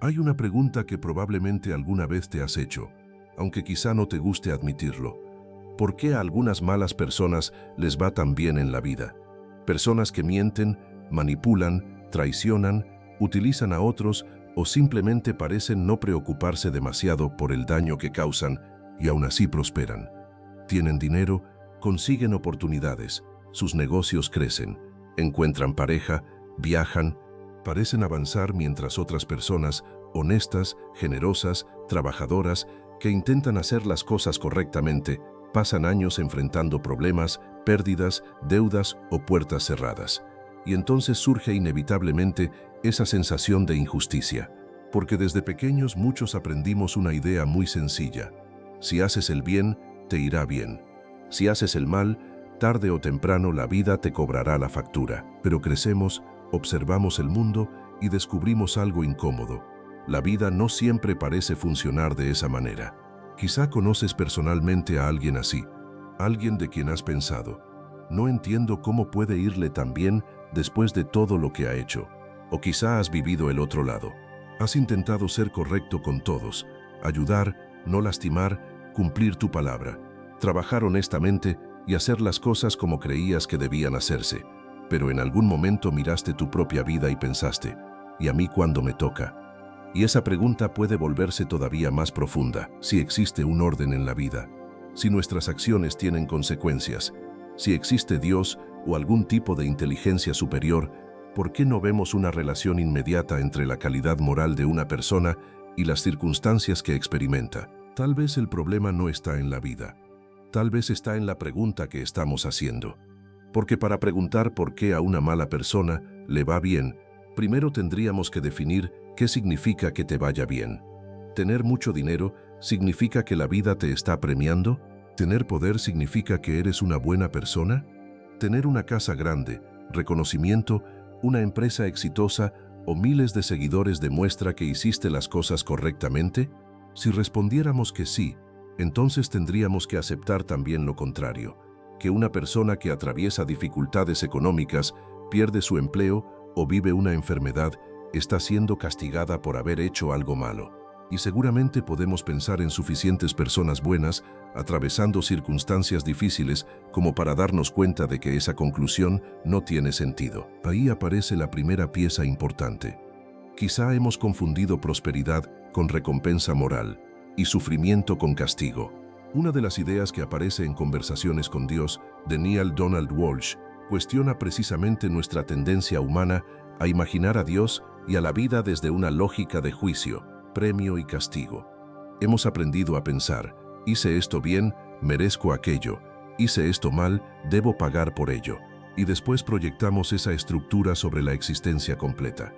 Hay una pregunta que probablemente alguna vez te has hecho, aunque quizá no te guste admitirlo. ¿Por qué a algunas malas personas les va tan bien en la vida? Personas que mienten, manipulan, traicionan, utilizan a otros o simplemente parecen no preocuparse demasiado por el daño que causan y aún así prosperan. Tienen dinero, consiguen oportunidades, sus negocios crecen, encuentran pareja, viajan, parecen avanzar mientras otras personas, honestas, generosas, trabajadoras, que intentan hacer las cosas correctamente, pasan años enfrentando problemas, pérdidas, deudas o puertas cerradas. Y entonces surge inevitablemente esa sensación de injusticia. Porque desde pequeños muchos aprendimos una idea muy sencilla. Si haces el bien, te irá bien. Si haces el mal, tarde o temprano la vida te cobrará la factura. Pero crecemos, observamos el mundo y descubrimos algo incómodo. La vida no siempre parece funcionar de esa manera. Quizá conoces personalmente a alguien así, alguien de quien has pensado: no entiendo cómo puede irle tan bien después de todo lo que ha hecho. O quizá has vivido el otro lado. Has intentado ser correcto con todos, ayudar, no lastimar, cumplir tu palabra, trabajar honestamente y hacer las cosas como creías que debían hacerse. Pero en algún momento miraste tu propia vida y pensaste: ¿y a mí cuándo me toca? Y esa pregunta puede volverse todavía más profunda. Si existe un orden en la vida, si nuestras acciones tienen consecuencias, si existe Dios o algún tipo de inteligencia superior, ¿por qué no vemos una relación inmediata entre la calidad moral de una persona y las circunstancias que experimenta? Tal vez el problema no está en la vida. Tal vez está en la pregunta que estamos haciendo. Porque para preguntar por qué a una mala persona le va bien, primero tendríamos que definir qué significa que te vaya bien. ¿Tener mucho dinero significa que la vida te está premiando? ¿Tener poder significa que eres una buena persona? ¿Tener una casa grande, reconocimiento, una empresa exitosa o miles de seguidores demuestra que hiciste las cosas correctamente? Si respondiéramos que sí, entonces tendríamos que aceptar también lo contrario, que una persona que atraviesa dificultades económicas, pierde su empleo o vive una enfermedad, está siendo castigada por haber hecho algo malo. Y seguramente podemos pensar en suficientes personas buenas, atravesando circunstancias difíciles, como para darnos cuenta de que esa conclusión no tiene sentido. Ahí aparece la primera pieza importante. Quizá hemos confundido prosperidad con recompensa moral y sufrimiento con castigo. Una de las ideas que aparece en Conversaciones con Dios, de Neale Donald Walsch, cuestiona precisamente nuestra tendencia humana a imaginar a Dios y a la vida desde una lógica de juicio, premio y castigo. Hemos aprendido a pensar: hice esto bien, merezco aquello; hice esto mal, debo pagar por ello. Y después proyectamos esa estructura sobre la existencia completa.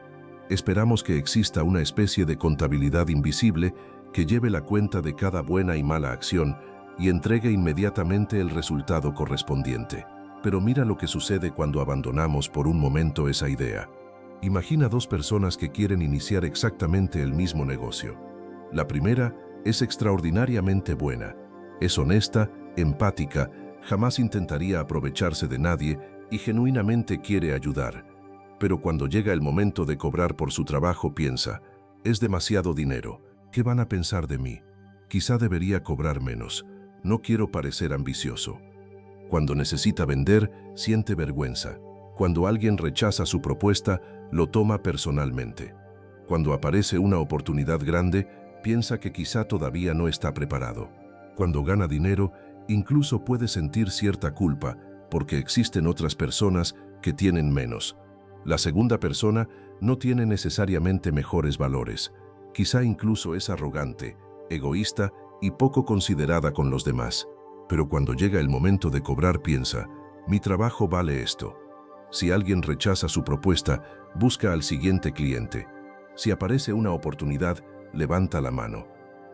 Esperamos que exista una especie de contabilidad invisible que lleve la cuenta de cada buena y mala acción y entregue inmediatamente el resultado correspondiente. Pero mira lo que sucede cuando abandonamos por un momento esa idea. Imagina dos personas que quieren iniciar exactamente el mismo negocio. La primera es extraordinariamente buena, es honesta, empática, jamás intentaría aprovecharse de nadie y genuinamente quiere ayudar. Pero cuando llega el momento de cobrar por su trabajo piensa: es demasiado dinero, ¿qué van a pensar de mí? Quizá debería cobrar menos, no quiero parecer ambicioso. Cuando necesita vender, siente vergüenza. Cuando alguien rechaza su propuesta, lo toma personalmente. Cuando aparece una oportunidad grande, piensa que quizá todavía no está preparado. Cuando gana dinero, incluso puede sentir cierta culpa, porque existen otras personas que tienen menos. La segunda persona no tiene necesariamente mejores valores. Quizá incluso es arrogante, egoísta y poco considerada con los demás. Pero cuando llega el momento de cobrar piensa: mi trabajo vale esto. Si alguien rechaza su propuesta, busca al siguiente cliente. Si aparece una oportunidad, levanta la mano.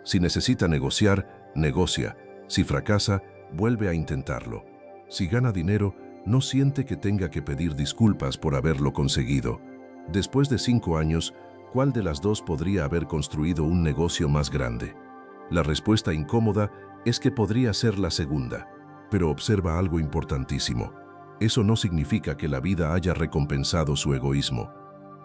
Si necesita negociar, negocia. Si fracasa, vuelve a intentarlo. Si gana dinero, no siente que tenga que pedir disculpas por haberlo conseguido. Después de 5 años, ¿cuál de las dos podría haber construido un negocio más grande? La respuesta incómoda es que podría ser la segunda. Pero observa algo importantísimo. Eso no significa que la vida haya recompensado su egoísmo.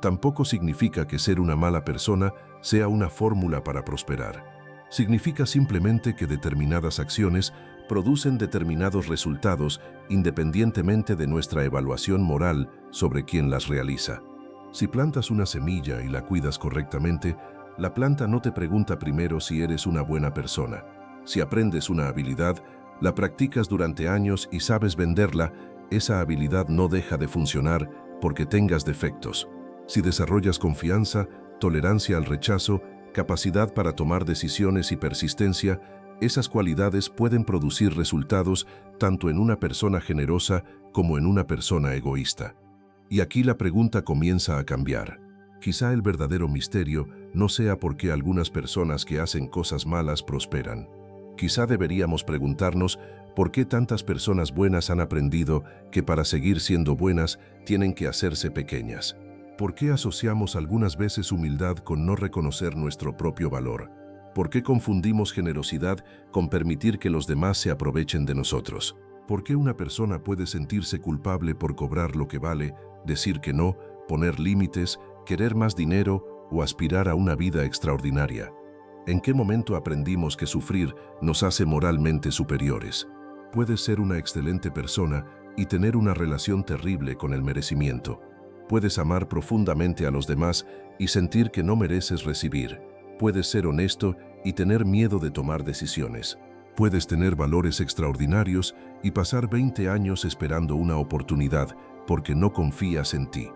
Tampoco significa que ser una mala persona sea una fórmula para prosperar. Significa simplemente que determinadas acciones producen determinados resultados independientemente de nuestra evaluación moral sobre quién las realiza. Si plantas una semilla y la cuidas correctamente, la planta no te pregunta primero si eres una buena persona. Si aprendes una habilidad, la practicas durante años y sabes venderla, esa habilidad no deja de funcionar porque tengas defectos. Si desarrollas confianza, tolerancia al rechazo, capacidad para tomar decisiones y persistencia, esas cualidades pueden producir resultados tanto en una persona generosa como en una persona egoísta. Y aquí la pregunta comienza a cambiar. Quizá el verdadero misterio no sea por qué algunas personas que hacen cosas malas prosperan. Quizá deberíamos preguntarnos por qué tantas personas buenas han aprendido que para seguir siendo buenas tienen que hacerse pequeñas. ¿Por qué asociamos algunas veces humildad con no reconocer nuestro propio valor? ¿Por qué confundimos generosidad con permitir que los demás se aprovechen de nosotros? ¿Por qué una persona puede sentirse culpable por cobrar lo que vale, decir que no, poner límites, querer más dinero o aspirar a una vida extraordinaria? ¿En qué momento aprendimos que sufrir nos hace moralmente superiores? Puedes ser una excelente persona y tener una relación terrible con el merecimiento. Puedes amar profundamente a los demás y sentir que no mereces recibir. Puedes ser honesto y tener miedo de tomar decisiones. Puedes tener valores extraordinarios y pasar 20 años esperando una oportunidad porque no confías en ti.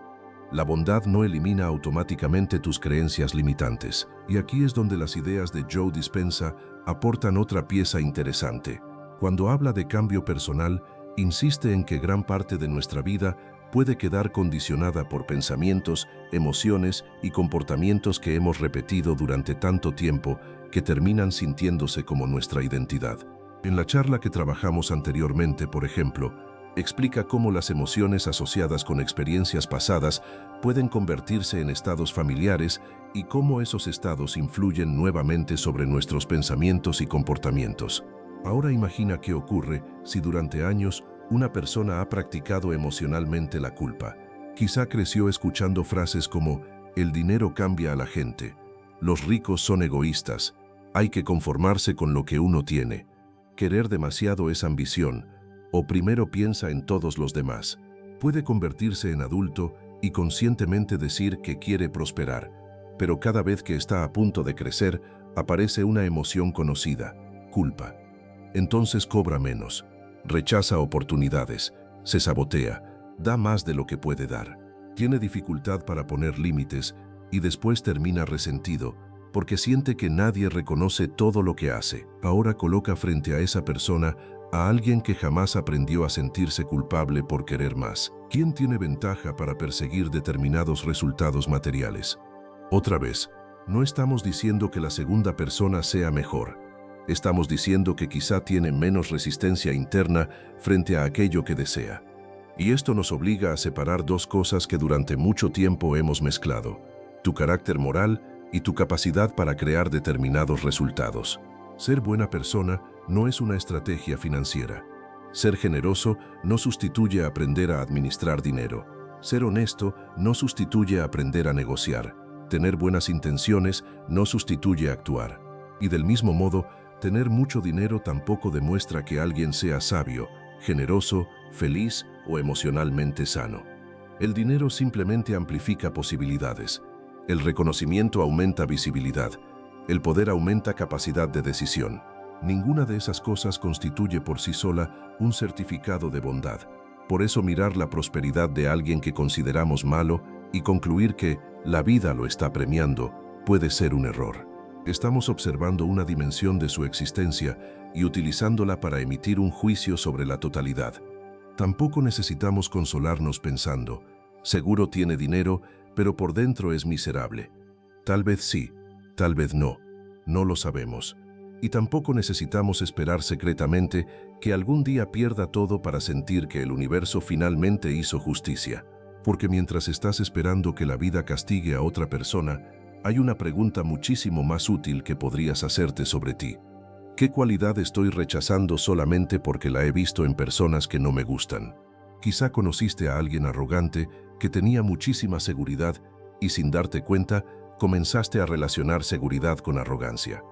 La bondad no elimina automáticamente tus creencias limitantes. Y aquí es donde las ideas de Joe Dispenza aportan otra pieza interesante. Cuando habla de cambio personal, insiste en que gran parte de nuestra vida puede quedar condicionada por pensamientos, emociones y comportamientos que hemos repetido durante tanto tiempo que terminan sintiéndose como nuestra identidad. En la charla que trabajamos anteriormente, por ejemplo, explica cómo las emociones asociadas con experiencias pasadas pueden convertirse en estados familiares y cómo esos estados influyen nuevamente sobre nuestros pensamientos y comportamientos. Ahora imagina qué ocurre si durante años una persona ha practicado emocionalmente la culpa. Quizá creció escuchando frases como «el dinero cambia a la gente», «los ricos son egoístas», «hay que conformarse con lo que uno tiene», «querer demasiado es ambición», o «primero piensa en todos los demás». Puede convertirse en adulto y conscientemente decir que quiere prosperar, pero cada vez que está a punto de crecer, aparece una emoción conocida, culpa. Entonces cobra menos, rechaza oportunidades, se sabotea, da más de lo que puede dar. Tiene dificultad para poner límites y después termina resentido porque siente que nadie reconoce todo lo que hace. Ahora coloca frente a esa persona a alguien que jamás aprendió a sentirse culpable por querer más. ¿Quién tiene ventaja para perseguir determinados resultados materiales? Otra vez, no estamos diciendo que la segunda persona sea mejor. Estamos diciendo que quizá tiene menos resistencia interna frente a aquello que desea. Y esto nos obliga a separar dos cosas que durante mucho tiempo hemos mezclado: tu carácter moral y tu capacidad para crear determinados resultados. Ser buena persona no es una estrategia financiera. Ser generoso no sustituye a aprender a administrar dinero. Ser honesto no sustituye a aprender a negociar. Tener buenas intenciones no sustituye a actuar. Y del mismo modo, tener mucho dinero tampoco demuestra que alguien sea sabio, generoso, feliz o emocionalmente sano. El dinero simplemente amplifica posibilidades. El reconocimiento aumenta visibilidad. El poder aumenta capacidad de decisión. Ninguna de esas cosas constituye por sí sola un certificado de bondad. Por eso mirar la prosperidad de alguien que consideramos malo y concluir que la vida lo está premiando puede ser un error. Estamos observando una dimensión de su existencia y utilizándola para emitir un juicio sobre la totalidad. Tampoco necesitamos consolarnos pensando, seguro tiene dinero, pero por dentro es miserable. Tal vez sí, tal vez no, no lo sabemos. Y tampoco necesitamos esperar secretamente que algún día pierda todo para sentir que el universo finalmente hizo justicia. Porque mientras estás esperando que la vida castigue a otra persona, hay una pregunta muchísimo más útil que podrías hacerte sobre ti. ¿Qué cualidad estoy rechazando solamente porque la he visto en personas que no me gustan? Quizá conociste a alguien arrogante que tenía muchísima seguridad y sin darte cuenta, comenzaste a relacionar seguridad con arrogancia.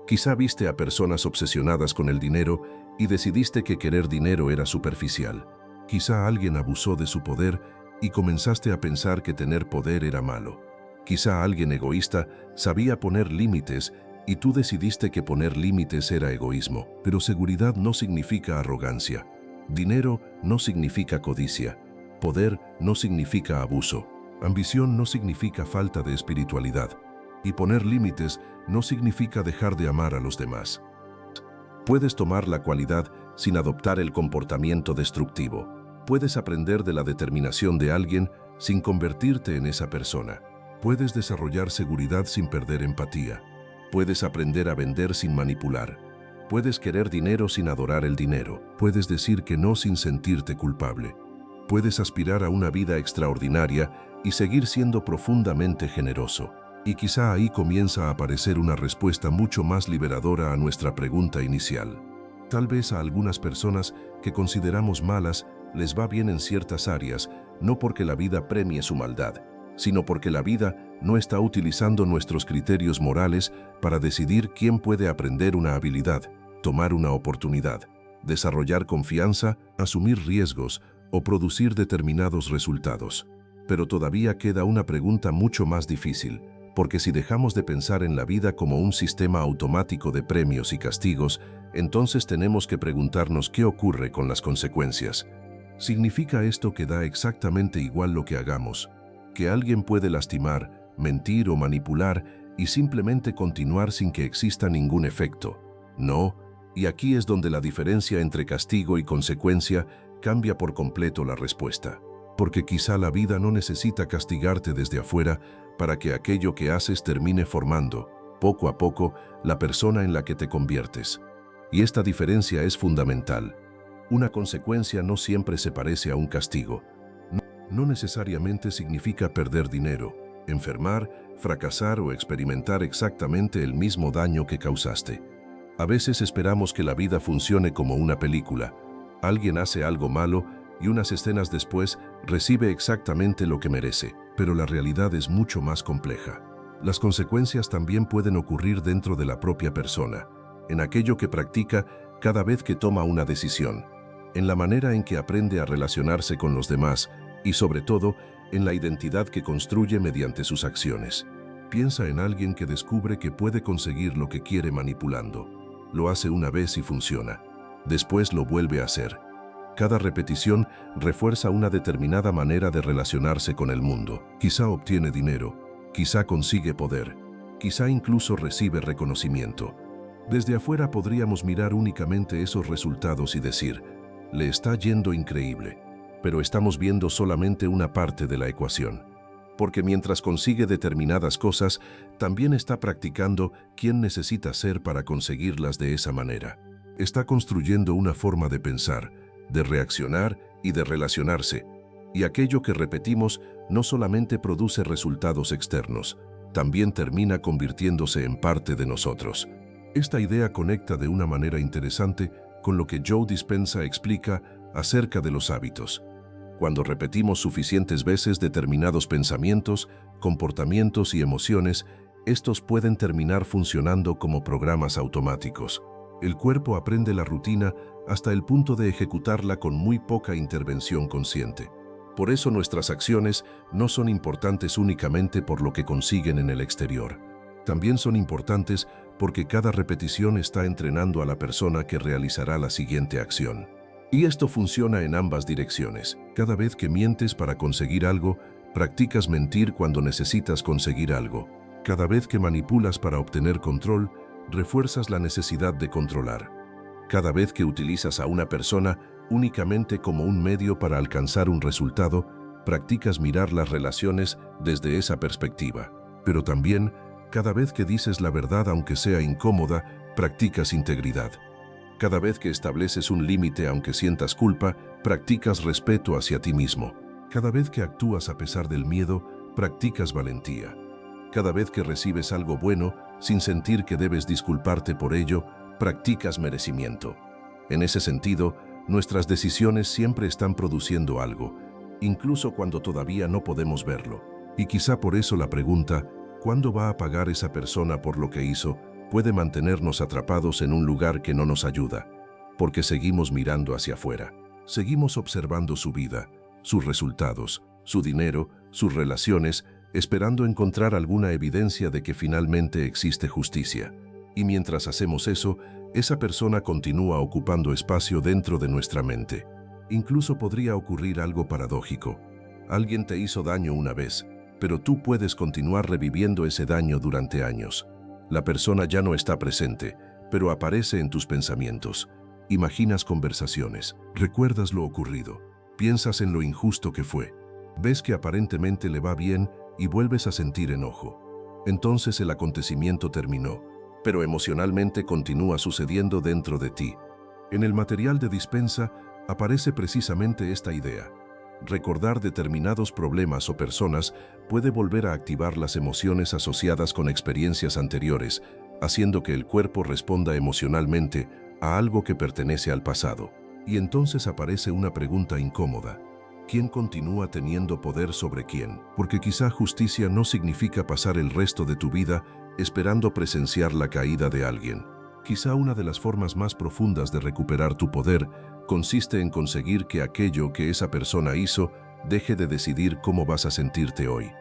Quizá viste a personas obsesionadas con el dinero y decidiste que querer dinero era superficial. Quizá alguien abusó de su poder y comenzaste a pensar que tener poder era malo. Quizá alguien egoísta sabía poner límites y tú decidiste que poner límites era egoísmo. Pero seguridad no significa arrogancia. Dinero no significa codicia. Poder no significa abuso. Ambición no significa falta de espiritualidad. Y poner límites no significa dejar de amar a los demás. Puedes tomar la cualidad sin adoptar el comportamiento destructivo. Puedes aprender de la determinación de alguien sin convertirte en esa persona. Puedes desarrollar seguridad sin perder empatía. Puedes aprender a vender sin manipular. Puedes querer dinero sin adorar el dinero. Puedes decir que no sin sentirte culpable. Puedes aspirar a una vida extraordinaria y seguir siendo profundamente generoso. Y quizá ahí comienza a aparecer una respuesta mucho más liberadora a nuestra pregunta inicial. Tal vez a algunas personas que consideramos malas les va bien en ciertas áreas, no porque la vida premie su maldad, sino porque la vida no está utilizando nuestros criterios morales para decidir quién puede aprender una habilidad, tomar una oportunidad, desarrollar confianza, asumir riesgos o producir determinados resultados. Pero todavía queda una pregunta mucho más difícil, porque si dejamos de pensar en la vida como un sistema automático de premios y castigos, entonces tenemos que preguntarnos qué ocurre con las consecuencias. ¿Significa esto que da exactamente igual lo que hagamos? ¿Que alguien puede lastimar, mentir o manipular y simplemente continuar sin que exista ningún efecto? No, y aquí es donde la diferencia entre castigo y consecuencia cambia por completo la respuesta. Porque quizá la vida no necesita castigarte desde afuera para que aquello que haces termine formando, poco a poco, la persona en la que te conviertes. Y esta diferencia es fundamental. Una consecuencia no siempre se parece a un castigo. No necesariamente significa perder dinero, enfermar, fracasar o experimentar exactamente el mismo daño que causaste. A veces esperamos que la vida funcione como una película. Alguien hace algo malo y unas escenas después recibe exactamente lo que merece. Pero la realidad es mucho más compleja. Las consecuencias también pueden ocurrir dentro de la propia persona, en aquello que practica cada vez que toma una decisión, en la manera en que aprende a relacionarse con los demás y, sobre todo, en la identidad que construye mediante sus acciones. Piensa en alguien que descubre que puede conseguir lo que quiere manipulando. Lo hace una vez y funciona. Después lo vuelve a hacer. Cada repetición refuerza una determinada manera de relacionarse con el mundo. Quizá obtiene dinero, quizá consigue poder, quizá incluso recibe reconocimiento. Desde afuera podríamos mirar únicamente esos resultados y decir, le está yendo increíble, pero estamos viendo solamente una parte de la ecuación. Porque mientras consigue determinadas cosas, también está practicando quién necesita ser para conseguirlas de esa manera. Está construyendo una forma de pensar, de reaccionar y de relacionarse, y aquello que repetimos no solamente produce resultados externos, también termina convirtiéndose en parte de nosotros. Esta idea conecta de una manera interesante con lo que Joe Dispenza explica acerca de los hábitos. Cuando repetimos suficientes veces determinados pensamientos, comportamientos y emociones, estos pueden terminar funcionando como programas automáticos. El cuerpo aprende la rutina hasta el punto de ejecutarla con muy poca intervención consciente. Por eso nuestras acciones no son importantes únicamente por lo que consiguen en el exterior. También son importantes porque cada repetición está entrenando a la persona que realizará la siguiente acción. Y esto funciona en ambas direcciones. Cada vez que mientes para conseguir algo, practicas mentir cuando necesitas conseguir algo. Cada vez que manipulas para obtener control, refuerzas la necesidad de controlar. Cada vez que utilizas a una persona únicamente como un medio para alcanzar un resultado, practicas mirar las relaciones desde esa perspectiva. Pero también, cada vez que dices la verdad aunque sea incómoda, practicas integridad. Cada vez que estableces un límite aunque sientas culpa, practicas respeto hacia ti mismo. Cada vez que actúas a pesar del miedo, practicas valentía. Cada vez que recibes algo bueno, sin sentir que debes disculparte por ello, practicas merecimiento. En ese sentido, nuestras decisiones siempre están produciendo algo, incluso cuando todavía no podemos verlo. Y quizá por eso la pregunta, ¿cuándo va a pagar esa persona por lo que hizo?, puede mantenernos atrapados en un lugar que no nos ayuda, porque seguimos mirando hacia afuera. Seguimos observando su vida, sus resultados, su dinero, sus relaciones, esperando encontrar alguna evidencia de que finalmente existe justicia. Y mientras hacemos eso, esa persona continúa ocupando espacio dentro de nuestra mente. Incluso podría ocurrir algo paradójico. Alguien te hizo daño una vez, pero tú puedes continuar reviviendo ese daño durante años. La persona ya no está presente, pero aparece en tus pensamientos. Imaginas conversaciones, recuerdas lo ocurrido, piensas en lo injusto que fue. Ves que aparentemente le va bien y vuelves a sentir enojo. Entonces el acontecimiento terminó, pero emocionalmente continúa sucediendo dentro de ti. En el material de dispensa aparece precisamente esta idea. Recordar determinados problemas o personas puede volver a activar las emociones asociadas con experiencias anteriores, haciendo que el cuerpo responda emocionalmente a algo que pertenece al pasado. Y entonces aparece una pregunta incómoda. ¿Quién continúa teniendo poder sobre quién? Porque quizá justicia no significa pasar el resto de tu vida esperando presenciar la caída de alguien. Quizá una de las formas más profundas de recuperar tu poder consiste en conseguir que aquello que esa persona hizo deje de decidir cómo vas a sentirte hoy.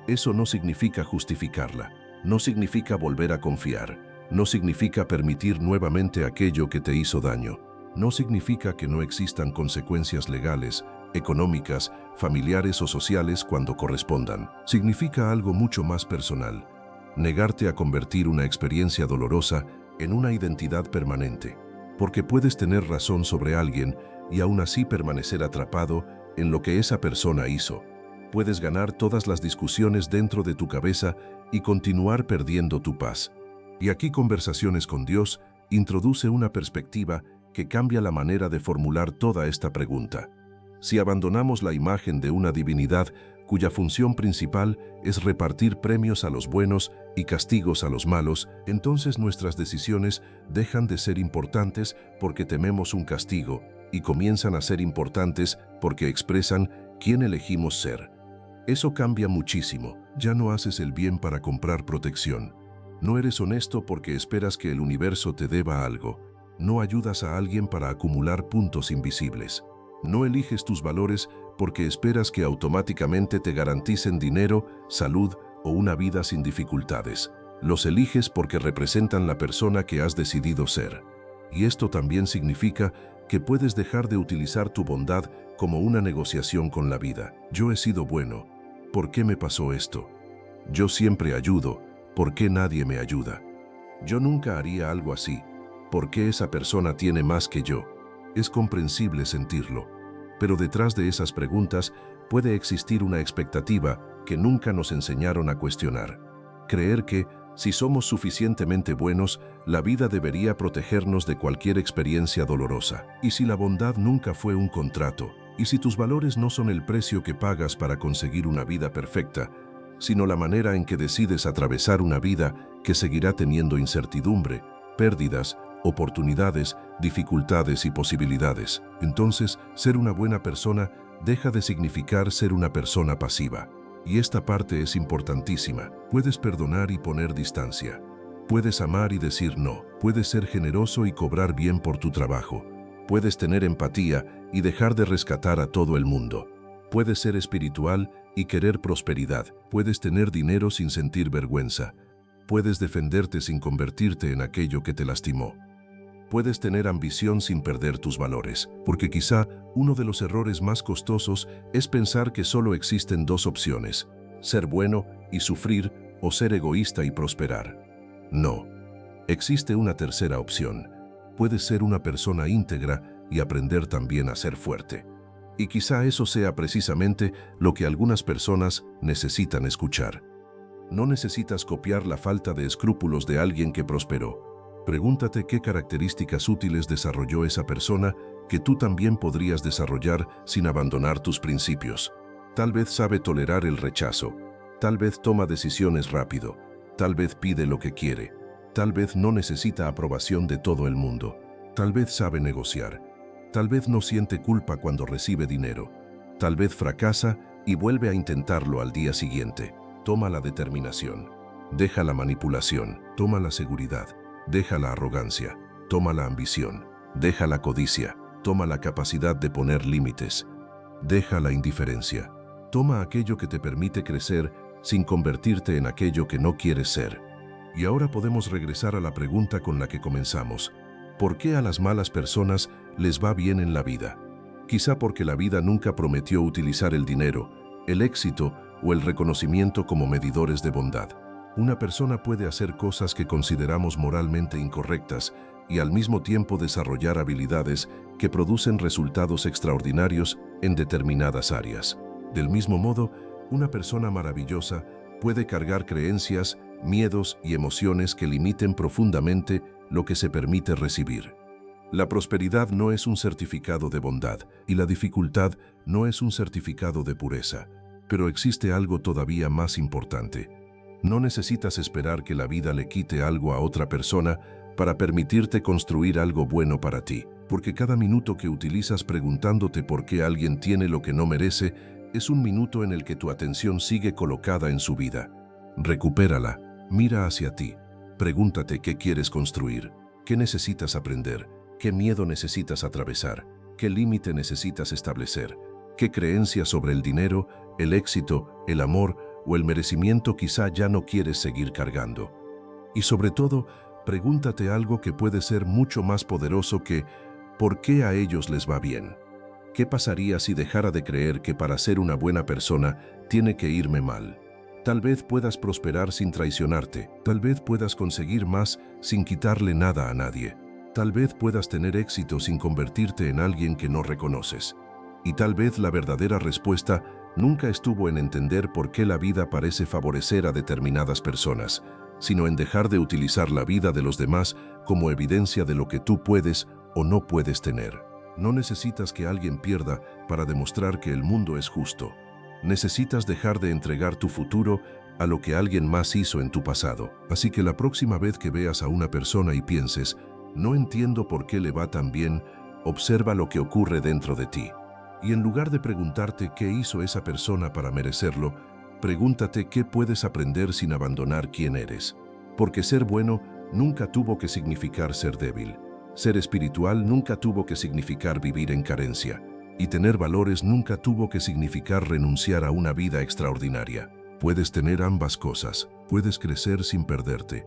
Eso no significa justificarla, no significa volver a confiar, no significa permitir nuevamente aquello que te hizo daño, no significa que no existan consecuencias legales, económicas, familiares o sociales cuando correspondan. Significa algo mucho más personal, negarte a convertir una experiencia dolorosa en una identidad permanente, porque puedes tener razón sobre alguien y aún así permanecer atrapado en lo que esa persona hizo. Puedes ganar todas las discusiones dentro de tu cabeza y continuar perdiendo tu paz. Y aquí Conversaciones con Dios introduce una perspectiva que cambia la manera de formular toda esta pregunta. Si abandonamos la imagen de una divinidad cuya función principal es repartir premios a los buenos y castigos a los malos, entonces nuestras decisiones dejan de ser importantes porque tememos un castigo y comienzan a ser importantes porque expresan quién elegimos ser. Eso cambia muchísimo. Ya no haces el bien para comprar protección. No eres honesto porque esperas que el universo te deba algo. No ayudas a alguien para acumular puntos invisibles. No eliges tus valores porque esperas que automáticamente te garanticen dinero, salud o una vida sin dificultades. Los eliges porque representan la persona que has decidido ser. Y esto también significa que puedes dejar de utilizar tu bondad como una negociación con la vida. Yo he sido bueno. ¿Por qué me pasó esto? Yo siempre ayudo. ¿Por qué nadie me ayuda? Yo nunca haría algo así. ¿Por qué esa persona tiene más que yo? Es comprensible sentirlo, pero detrás de esas preguntas puede existir una expectativa que nunca nos enseñaron a cuestionar. Creer que, si somos suficientemente buenos, la vida debería protegernos de cualquier experiencia dolorosa. Y si la bondad nunca fue un contrato, y si tus valores no son el precio que pagas para conseguir una vida perfecta, sino la manera en que decides atravesar una vida que seguirá teniendo incertidumbre, pérdidas, oportunidades, dificultades y posibilidades. Entonces, ser una buena persona deja de significar ser una persona pasiva. Y esta parte es importantísima. Puedes perdonar y poner distancia. Puedes amar y decir no. Puedes ser generoso y cobrar bien por tu trabajo. Puedes tener empatía y dejar de rescatar a todo el mundo. Puedes ser espiritual y querer prosperidad. Puedes tener dinero sin sentir vergüenza. Puedes defenderte sin convertirte en aquello que te lastimó. Puedes tener ambición sin perder tus valores, porque quizá uno de los errores más costosos es pensar que solo existen dos opciones: ser bueno y sufrir, o ser egoísta y prosperar. No, existe una tercera opción. Puedes ser una persona íntegra y aprender también a ser fuerte. Y quizá eso sea precisamente lo que algunas personas necesitan escuchar. No necesitas copiar la falta de escrúpulos de alguien que prosperó. Pregúntate qué características útiles desarrolló esa persona que tú también podrías desarrollar sin abandonar tus principios. Tal vez sabe tolerar el rechazo, tal vez toma decisiones rápido, tal vez pide lo que quiere, tal vez no necesita aprobación de todo el mundo, tal vez sabe negociar, tal vez no siente culpa cuando recibe dinero, tal vez fracasa y vuelve a intentarlo al día siguiente. Toma la determinación, deja la manipulación, toma la seguridad, deja la arrogancia, toma la ambición, deja la codicia, toma la capacidad de poner límites, deja la indiferencia, toma aquello que te permite crecer sin convertirte en aquello que no quieres ser. Y ahora podemos regresar a la pregunta con la que comenzamos. ¿Por qué a las malas personas les va bien en la vida? Quizá porque la vida nunca prometió utilizar el dinero, el éxito o el reconocimiento como medidores de bondad. Una persona puede hacer cosas que consideramos moralmente incorrectas y al mismo tiempo desarrollar habilidades que producen resultados extraordinarios en determinadas áreas. Del mismo modo, una persona maravillosa puede cargar creencias, miedos y emociones que limiten profundamente lo que se permite recibir. La prosperidad no es un certificado de bondad y la dificultad no es un certificado de pureza. Pero existe algo todavía más importante. No necesitas esperar que la vida le quite algo a otra persona para permitirte construir algo bueno para ti, porque cada minuto que utilizas preguntándote por qué alguien tiene lo que no merece es un minuto en el que tu atención sigue colocada en su vida. Recupérala, mira hacia ti, pregúntate qué quieres construir, qué necesitas aprender, qué miedo necesitas atravesar, qué límite necesitas establecer, qué creencias sobre el dinero, el éxito, el amor o el merecimiento quizá ya no quieres seguir cargando. Y sobre todo, pregúntate algo que puede ser mucho más poderoso que ¿por qué a ellos les va bien? ¿Qué pasaría si dejara de creer que para ser una buena persona tiene que irme mal? Tal vez puedas prosperar sin traicionarte, tal vez puedas conseguir más sin quitarle nada a nadie, tal vez puedas tener éxito sin convertirte en alguien que no reconoces. Y tal vez la verdadera respuesta nunca estuvo en entender por qué la vida parece favorecer a determinadas personas, sino en dejar de utilizar la vida de los demás como evidencia de lo que tú puedes o no puedes tener. No necesitas que alguien pierda para demostrar que el mundo es justo. Necesitas dejar de entregar tu futuro a lo que alguien más hizo en tu pasado. Así que la próxima vez que veas a una persona y pienses, no entiendo por qué le va tan bien, observa lo que ocurre dentro de ti. Y en lugar de preguntarte qué hizo esa persona para merecerlo, pregúntate qué puedes aprender sin abandonar quién eres. Porque ser bueno nunca tuvo que significar ser débil. Ser espiritual nunca tuvo que significar vivir en carencia. Y tener valores nunca tuvo que significar renunciar a una vida extraordinaria. Puedes tener ambas cosas. Puedes crecer sin perderte.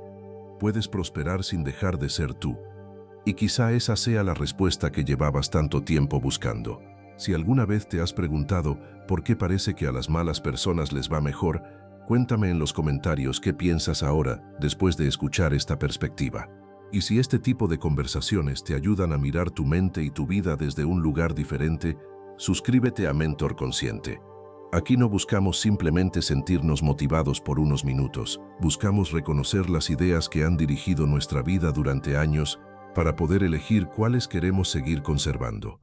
Puedes prosperar sin dejar de ser tú. Y quizá esa sea la respuesta que llevabas tanto tiempo buscando. Si alguna vez te has preguntado por qué parece que a las malas personas les va mejor, cuéntame en los comentarios qué piensas ahora después de escuchar esta perspectiva. Y si este tipo de conversaciones te ayudan a mirar tu mente y tu vida desde un lugar diferente, suscríbete a Mentor Consciente. Aquí no buscamos simplemente sentirnos motivados por unos minutos, buscamos reconocer las ideas que han dirigido nuestra vida durante años para poder elegir cuáles queremos seguir conservando.